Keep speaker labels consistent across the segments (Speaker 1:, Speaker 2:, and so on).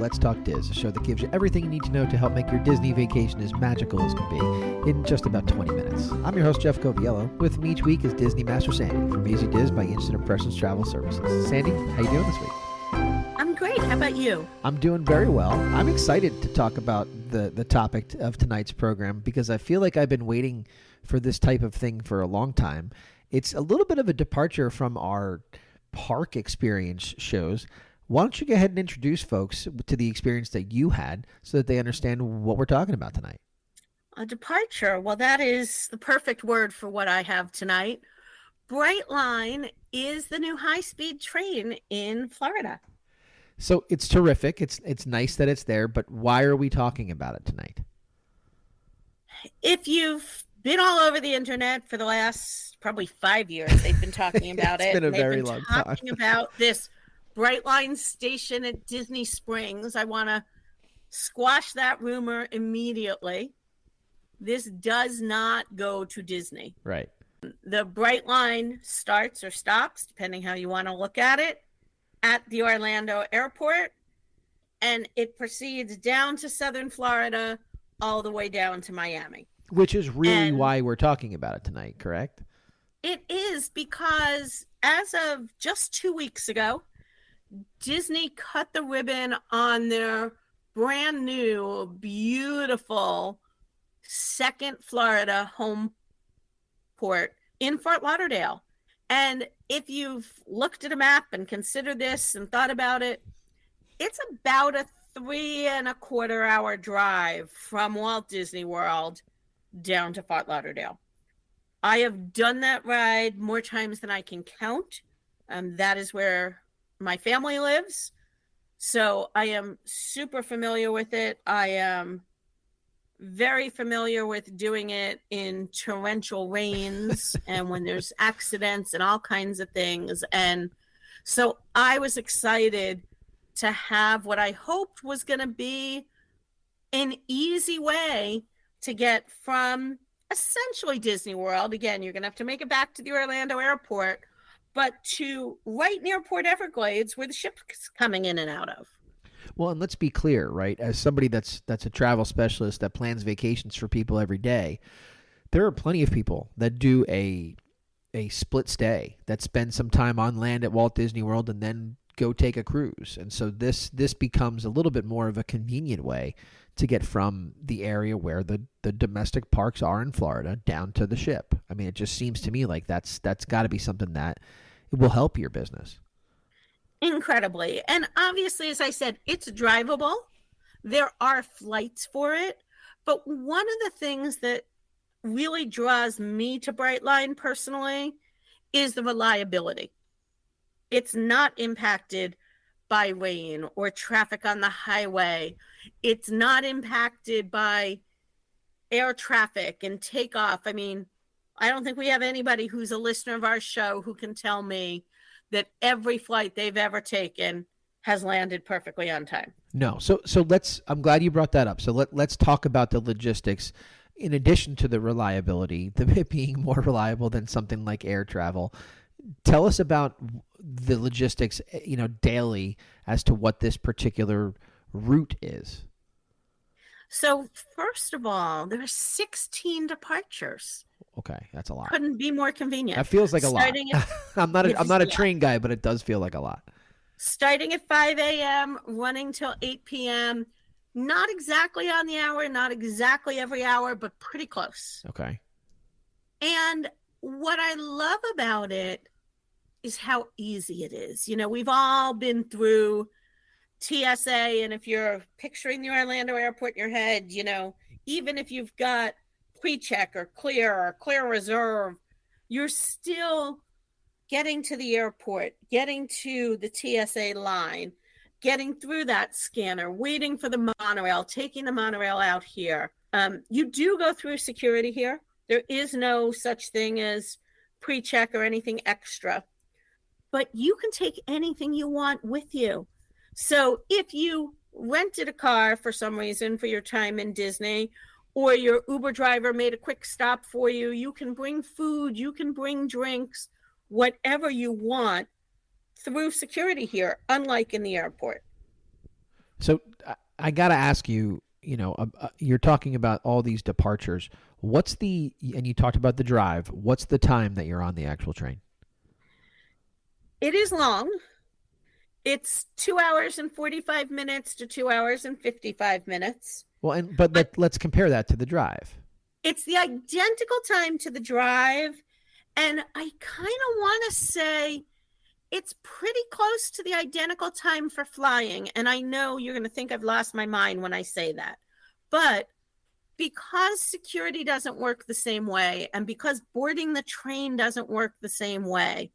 Speaker 1: Let's Talk Diz, a show that gives you everything you need to know to help make your Disney vacation as magical as can be in just about 20 minutes. I'm your host, Jeff Coviello. With me each week is Disney Master Sandy from Easy Diz by Instant Impressions Travel Services. Sandy, how you doing this week?
Speaker 2: I'm great. How about you?
Speaker 1: I'm doing very well. I'm excited to talk about the topic of tonight's program because I feel like I've been waiting for this type of thing for a long time. It's a little bit of a departure from our park experience shows. Why don't you go ahead and introduce folks to the experience that you had so that they understand what we're talking about tonight?
Speaker 2: A departure. Well, that is the perfect word for what I have tonight. Brightline is the new high-speed train in Florida.
Speaker 1: So it's terrific. It's nice that it's there, but why are we talking about it tonight?
Speaker 2: If you've been all over the internet for the last probably 5 years, they've been talking about it.
Speaker 1: It's been a very
Speaker 2: they've been
Speaker 1: long time.
Speaker 2: talking about this Brightline station at Disney Springs. I want to squash that rumor immediately. This does not go to Disney.
Speaker 1: Right.
Speaker 2: The Brightline starts or stops, depending how you want to look at it, at the Orlando airport, and it proceeds down to southern Florida all the way down to Miami.
Speaker 1: Which is really why we're talking about it tonight, correct?
Speaker 2: It is because as of just 2 weeks ago, Disney cut the ribbon on their brand new, beautiful second Florida home port in Fort Lauderdale. And if you've looked at a map and considered this and thought about it, it's about a 3.25 hour drive from Walt Disney World down to Fort Lauderdale. I have done that ride more times than I can count. That is where my family lives. So I am super familiar with it. I am very familiar with doing it in torrential rains and when there's accidents and all kinds of things. And so I was excited to have what I hoped was going to be an easy way to get from essentially Disney World. Again, you're going to have to make it back to the Orlando airport, but to right near Port Everglades where the ship's coming in and out of.
Speaker 1: Well, and let's be clear, right? As somebody that's a travel specialist that plans vacations for people every day, there are plenty of people that do a split stay, that spend some time on land at Walt Disney World and then go take a cruise. And so this becomes a little bit more of a convenient way to get from the area where the domestic parks are in Florida down to the ship. I mean, it just seems to me like that's got to be something that will help your business.
Speaker 2: Incredibly. And obviously, as I said, it's drivable. There are flights for it. But one of the things that really draws me to Brightline personally is the reliability. It's not impacted by rain or traffic on the highway. It's not impacted by air traffic and takeoff. I mean, I don't think we have anybody who's a listener of our show who can tell me that every flight they've ever taken has landed perfectly on time.
Speaker 1: No. So I'm glad you brought that up. So let's talk about the logistics in addition to the reliability, it being more reliable than something like air travel. Tell us about the logistics, daily as to what this particular route is.
Speaker 2: So first of all, there are 16 departures.
Speaker 1: Okay, that's a lot.
Speaker 2: Couldn't be more convenient.
Speaker 1: That feels like a lot. I'm not a train guy, but it does feel like a lot.
Speaker 2: Starting at 5 a.m., running till 8 p.m. Not exactly on the hour, not exactly every hour, but pretty close.
Speaker 1: Okay.
Speaker 2: And what I love about it is how easy it is. We've all been through TSA, and if you're picturing the Orlando airport in your head, even if you've got pre-check or clear reserve, you're still getting to the airport, getting to the TSA line, getting through that scanner, waiting for the monorail, taking the monorail out here. You do go through security here. There is no such thing as pre-check or anything extra, but you can take anything you want with you. So if you rented a car for some reason for your time in Disney, or your Uber driver made a quick stop for you, you can bring food, you can bring drinks, whatever you want through security here, unlike in the airport.
Speaker 1: So I got to ask you, you're talking about all these departures. And you talked about the drive. What's the time that you're on the actual train?
Speaker 2: It is long. It's 2 hours and 45 minutes to 2 hours and 55 minutes.
Speaker 1: But let's compare that to the drive.
Speaker 2: It's the identical time to the drive. And I kind of want to say it's pretty close to the identical time for flying. And I know you're going to think I've lost my mind when I say that. But because security doesn't work the same way, and because boarding the train doesn't work the same way,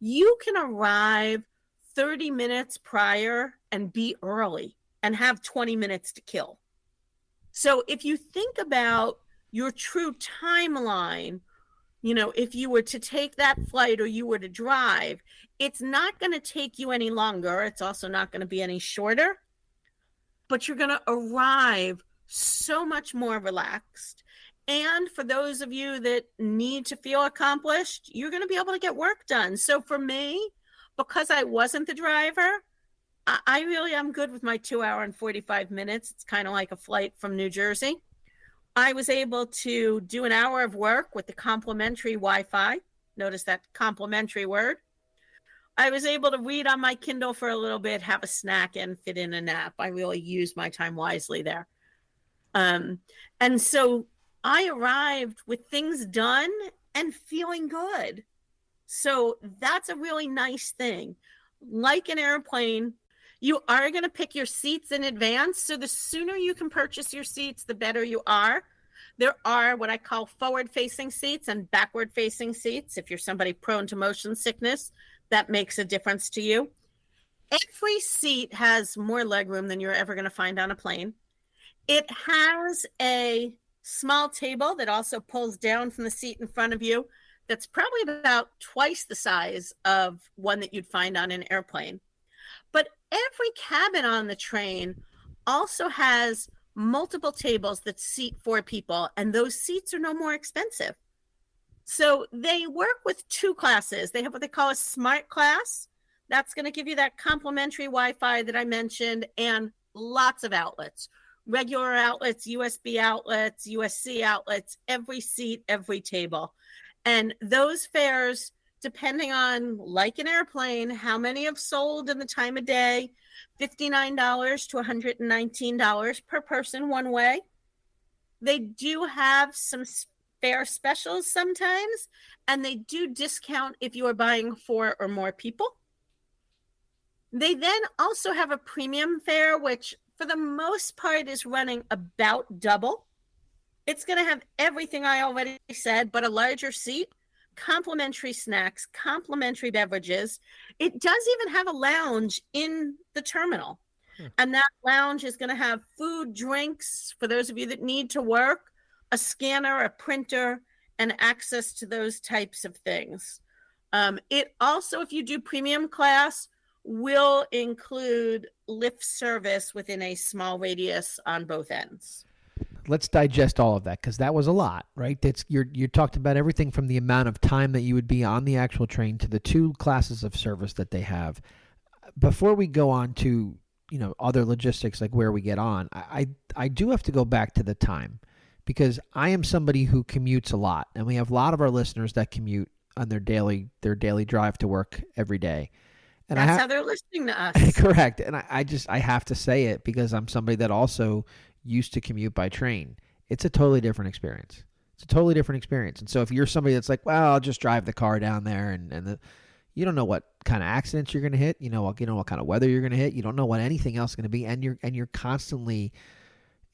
Speaker 2: you can arrive 30 minutes prior and be early and have 20 minutes to kill. So if you think about your true timeline, if you were to take that flight or you were to drive, it's not going to take you any longer. It's also not going to be any shorter, but you're going to arrive so much more relaxed. And for those of you that need to feel accomplished, you're going to be able to get work done. So for me, because I wasn't the driver, I really am good with my 2 hour and 45 minutes. It's kind of like a flight from New Jersey. I was able to do an hour of work with the complimentary Wi-Fi. Notice that complimentary word. I was able to read on my Kindle for a little bit, have a snack, and fit in a nap. I really used my time wisely there. And so I arrived with things done and feeling good. So that's a really nice thing. Like an airplane, you are going to pick your seats in advance. So the sooner you can purchase your seats, the better you are. There are what I call forward-facing seats and backward-facing seats. If you're somebody prone to motion sickness, that makes a difference to you. Every seat has more legroom than you're ever going to find on a plane. It has a small table that also pulls down from the seat in front of you. That's probably about twice the size of one that you'd find on an airplane. But every cabin on the train also has multiple tables that seat 4 people, and those seats are no more expensive. So they work with 2 classes. They have what they call a smart class. That's going to give you that complimentary Wi-Fi that I mentioned and lots of outlets. Regular outlets, USB outlets, USC outlets, every seat, every table. And those fares, depending on, like an airplane, how many have sold in the time of day, $59 to $119 per person one way. They do have some fare specials sometimes, and they do discount if you are buying 4 or more people. They then also have a premium fare, which for the most part is running about double. It's going to have everything I already said, but a larger seat, complimentary snacks, complimentary beverages. It does even have a lounge in the terminal. And that lounge is going to have food, drinks, for those of you that need to work, a scanner, a printer, and access to those types of things. It also, if you do premium class, will include lift service within a small radius on both ends.
Speaker 1: Let's digest all of that, because that was a lot, right? You talked about everything from the amount of time that you would be on the actual train to the 2 classes of service that they have. Before we go on to other logistics like where we get on, I do have to go back to the time, because I am somebody who commutes a lot, and we have a lot of our listeners that commute on their daily drive to work every day. And
Speaker 2: that's how they're listening to us.
Speaker 1: Correct. And I have to say it, because I'm somebody that also used to commute by train. It's a totally different experience. And so if you're somebody that's like, well, I'll just drive the car down there, and you don't know what kind of accidents you're going to hit, you know what kind of weather you're going to hit, you don't know what anything else is going to be, and you're constantly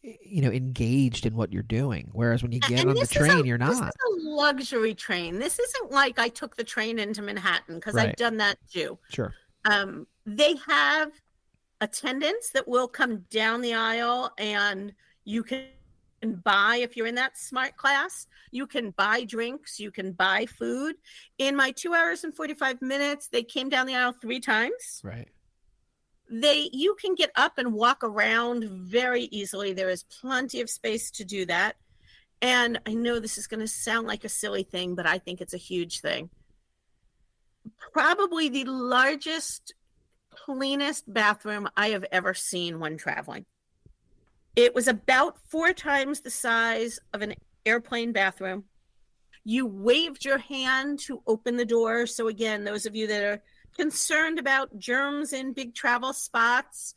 Speaker 1: engaged in what you're doing. Whereas when you get on the train, you're not.
Speaker 2: This is a luxury train. This isn't like I took the train into Manhattan, because I've done that too.
Speaker 1: Sure.
Speaker 2: They have attendants that will come down the aisle, and you can buy, if you're in that smart class, you can buy drinks, you can buy food. In my 2 hours and 45 minutes, they came down the aisle 3 times.
Speaker 1: Right.
Speaker 2: You can get up and walk around very easily. There is plenty of space to do that. And I know this is going to sound like a silly thing, but I think it's a huge thing. Probably the largest cleanest bathroom I have ever seen when traveling. It was about 4 times the size of an airplane bathroom. You waved your hand to open the door. So, again, those of you that are concerned about germs in big travel spots,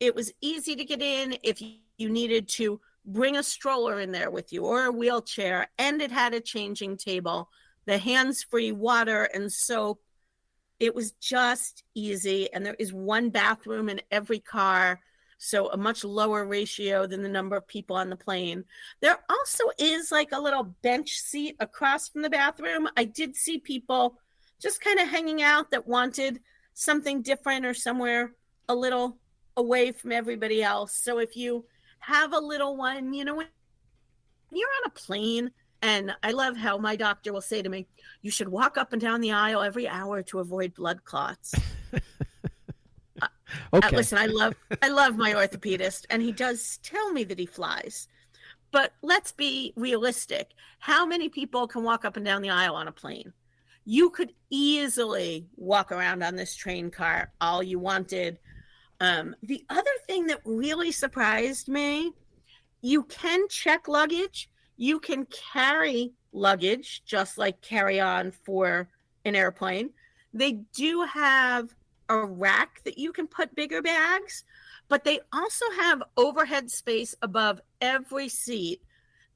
Speaker 2: it was easy to get in if you needed to bring a stroller in there with you or a wheelchair, and it had a changing table, the hands-free water and soap. It was just easy, and there is one bathroom in every car, so a much lower ratio than the number of people on the plane. There also is like a little bench seat across from the bathroom. I did see people just kind of hanging out that wanted something different or somewhere a little away from everybody else. So if you have a little one, when you're on a plane, and I love how my doctor will say to me, you should walk up and down the aisle every hour to avoid blood clots.
Speaker 1: Okay.
Speaker 2: Listen, I love my orthopedist, and he does tell me that he flies. But let's be realistic. How many people can walk up and down the aisle on a plane? You could easily walk around on this train car all you wanted. The other thing that really surprised me, you can check luggage. You can carry luggage, just like carry-on for an airplane. They do have a rack that you can put bigger bags, but they also have overhead space above every seat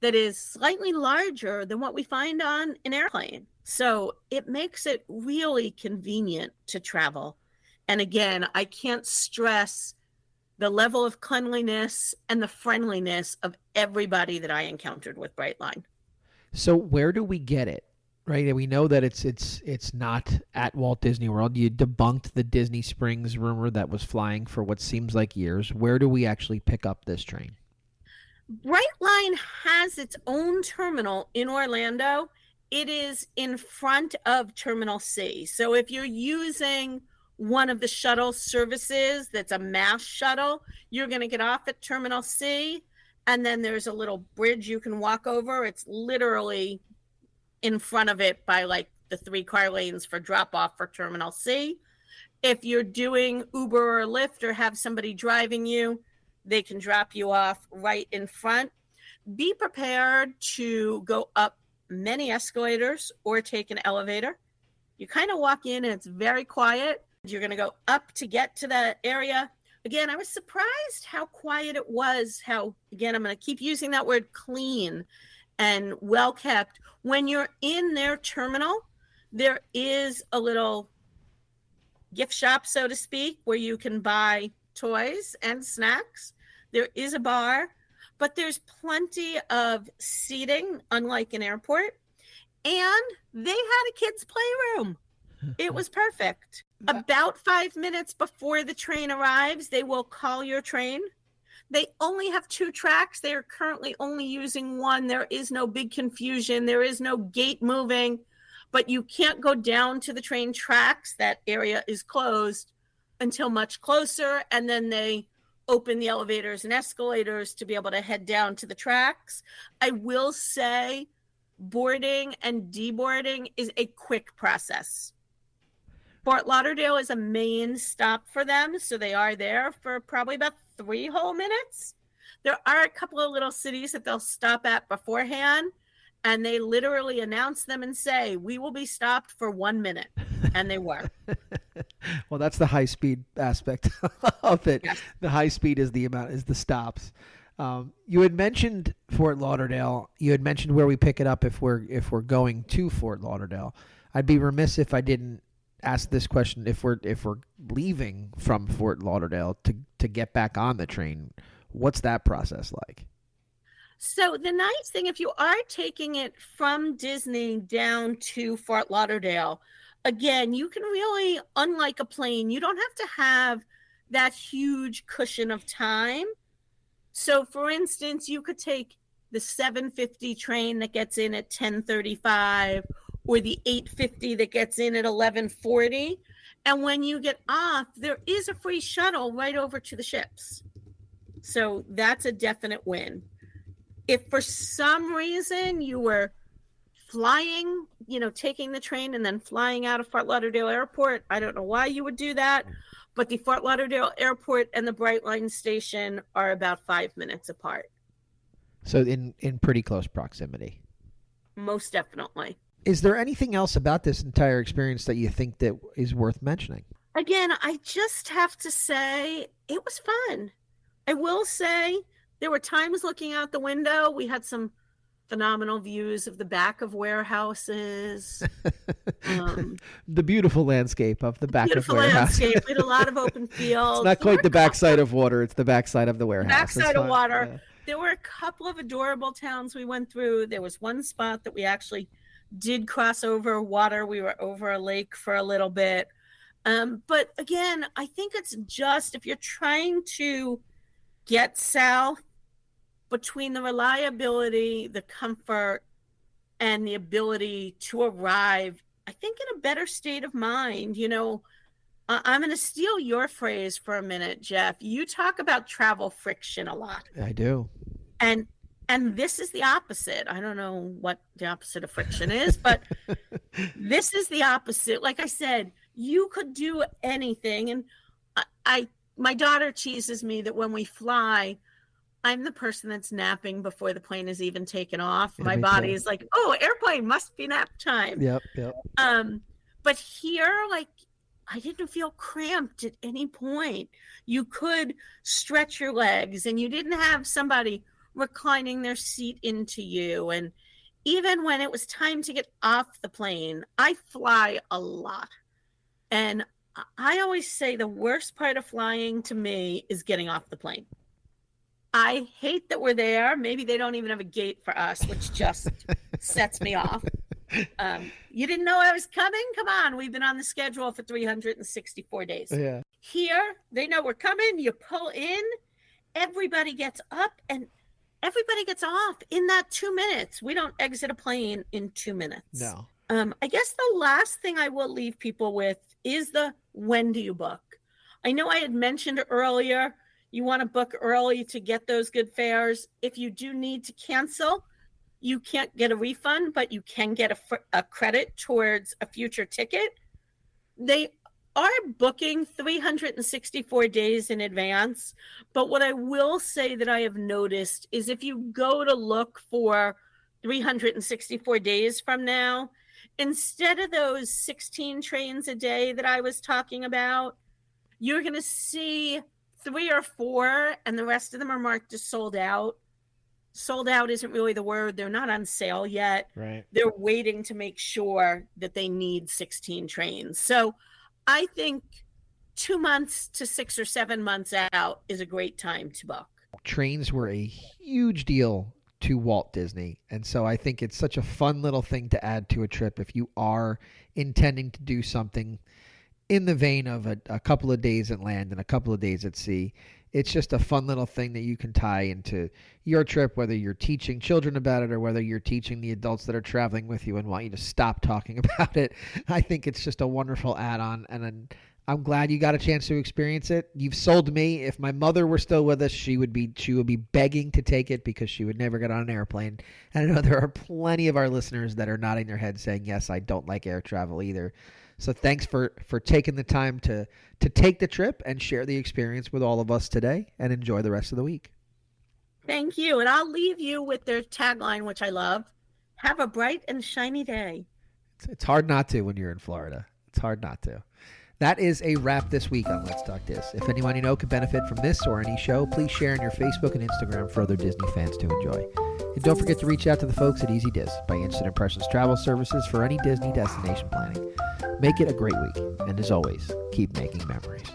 Speaker 2: that is slightly larger than what we find on an airplane. So it makes it really convenient to travel. And again, I can't stress the level of cleanliness and the friendliness of everybody that I encountered with Brightline.
Speaker 1: So where do we get it? Right? And we know that it's not at Walt Disney World. You debunked the Disney Springs rumor that was flying for what seems like years. Where do we actually pick up this train?
Speaker 2: Brightline has its own terminal in Orlando. It is in front of Terminal C. So if you're using one of the shuttle services that's a mass shuttle, you're going to get off at Terminal C, and then there's a little bridge you can walk over. It's literally in front of it by like the 3 car lanes for drop off for Terminal C. If you're doing Uber or Lyft or have somebody driving you, they can drop you off right in front. Be prepared to go up many escalators or take an elevator. You kind of walk in and it's very quiet. You're going to go up to get to that area. Again, I was surprised how quiet it was, how, again, I'm going to keep using that word, clean and well kept. When you're in their terminal, there is a little gift shop, so to speak, where you can buy toys and snacks. There is a bar, but there's plenty of seating, unlike an airport. And they had a kids' playroom. It was perfect. About 5 minutes before the train arrives, they will call your train. They only have 2 tracks. They are currently only using one. There is no big confusion. There is no gate moving, but you can't go down to the train tracks. That area is closed until much closer, and then they open the elevators and escalators to be able to head down to the tracks. I will say boarding and deboarding is a quick process. Fort Lauderdale is a main stop for them, so they are there for probably about 3 whole minutes. There are a couple of little cities that they'll stop at beforehand, and they literally announce them and say, we will be stopped for 1 minute. And they were.
Speaker 1: Well, that's the high speed aspect of it.
Speaker 2: Yes.
Speaker 1: The high speed is the stops. You had mentioned Fort Lauderdale. You had mentioned where we pick it up if we're going to Fort Lauderdale. I'd be remiss if I didn't ask this question. If we're leaving from Fort Lauderdale to get back on the train, what's that process like?
Speaker 2: So the nice thing, if you are taking it from Disney down to Fort Lauderdale, again, you can really, unlike a plane, you don't have to have that huge cushion of time. So for instance, you could take the 7:50 train that gets in at 10:35 or the 8:50 that gets in at 11:40. And when you get off, there is a free shuttle right over to the ships. So that's a definite win. If for some reason you were flying, taking the train and then flying out of Fort Lauderdale Airport, I don't know why you would do that, but the Fort Lauderdale Airport and the Brightline station are about 5 minutes apart.
Speaker 1: So in pretty close proximity.
Speaker 2: Most definitely.
Speaker 1: Is there anything else about this entire experience that you think that is worth mentioning?
Speaker 2: Again, I just have to say it was fun. I will say there were times looking out the window. We had some phenomenal views of the back of warehouses.
Speaker 1: The beautiful landscape of the back of warehouse.
Speaker 2: We had a lot of open fields.
Speaker 1: It's not quite the backside of water. It's the backside of the warehouse.
Speaker 2: Backside of water. Yeah. There were a couple of adorable towns we went through. There was one spot that we actually did cross over water. We were over a lake for a little bit. But again, I think it's just if you're trying to get south, between the reliability, the comfort, and the ability to arrive, I think in a better state of mind. I'm going to steal your phrase for a minute, Jeff. You talk about travel friction a lot.
Speaker 1: I do.
Speaker 2: And this is the opposite. I don't know what the opposite of friction is, but this is the opposite. Like I said, you could do anything. And my daughter teases me that when we fly, I'm the person that's napping before the plane is even taken off.
Speaker 1: Yeah,
Speaker 2: my body is like, oh, airplane must be nap time.
Speaker 1: Yep.
Speaker 2: But here, like, I didn't feel cramped at any point. You could stretch your legs and you didn't have somebody reclining their seat into you. And even when it was time to get off the plane, I fly a lot. And I always say the worst part of flying to me is getting off the plane. I hate that we're there. Maybe they don't even have a gate for us, which just sets me off. You didn't know I was coming? Come on. We've been on the schedule for 364 days.
Speaker 1: Yeah.
Speaker 2: Here, they know we're coming. You pull in. Everybody gets up and everybody gets off in that 2 minutes. We don't exit a plane in 2 minutes.
Speaker 1: No.
Speaker 2: I guess the last thing I will leave people with is the when do you book? I know I had mentioned earlier, you want to book early to get those good fares. If you do need to cancel, you can't get a refund, but you can get a credit towards a future ticket. They are booking 364 days in advance. But what I will say that I have noticed is if you go to look for 364 days from now, instead of those 16 trains a day that I was talking about, you're going to see 3 or 4, and the rest of them are marked as sold out. Sold out isn't really the word. They're not on sale yet.
Speaker 1: Right.
Speaker 2: They're waiting to make sure that they need 16 trains. So I think 2 months to 6 or 7 months out is a great time to book.
Speaker 1: Trains were a huge deal to Walt Disney. And so I think it's such a fun little thing to add to a trip if you are intending to do something in the vein of a couple of days at land and a couple of days at sea. It's just a fun little thing that you can tie into your trip, whether you're teaching children about it or whether you're teaching the adults that are traveling with you and want you to stop talking about it. I think it's just a wonderful add-on, and I'm glad you got a chance to experience it. You've sold me. If my mother were still with us, she would be begging to take it because she would never get on an airplane. And I know there are plenty of our listeners that are nodding their heads saying, yes, I don't like air travel either. So thanks for taking the time to take the trip and share the experience with all of us today, and enjoy the rest of the week.
Speaker 2: Thank you. And I'll leave you with their tagline, which I love. Have a bright and shiny day.
Speaker 1: It's hard not to when you're in Florida. It's hard not to. That is a wrap this week on Let's Talk Dis. If anyone you know could benefit from this or any show, please share on your Facebook and Instagram for other Disney fans to enjoy. And don't forget to reach out to the folks at Easy Dis by Instant Impressions Travel Services for any Disney destination planning. Make it a great week, and as always, keep making memories.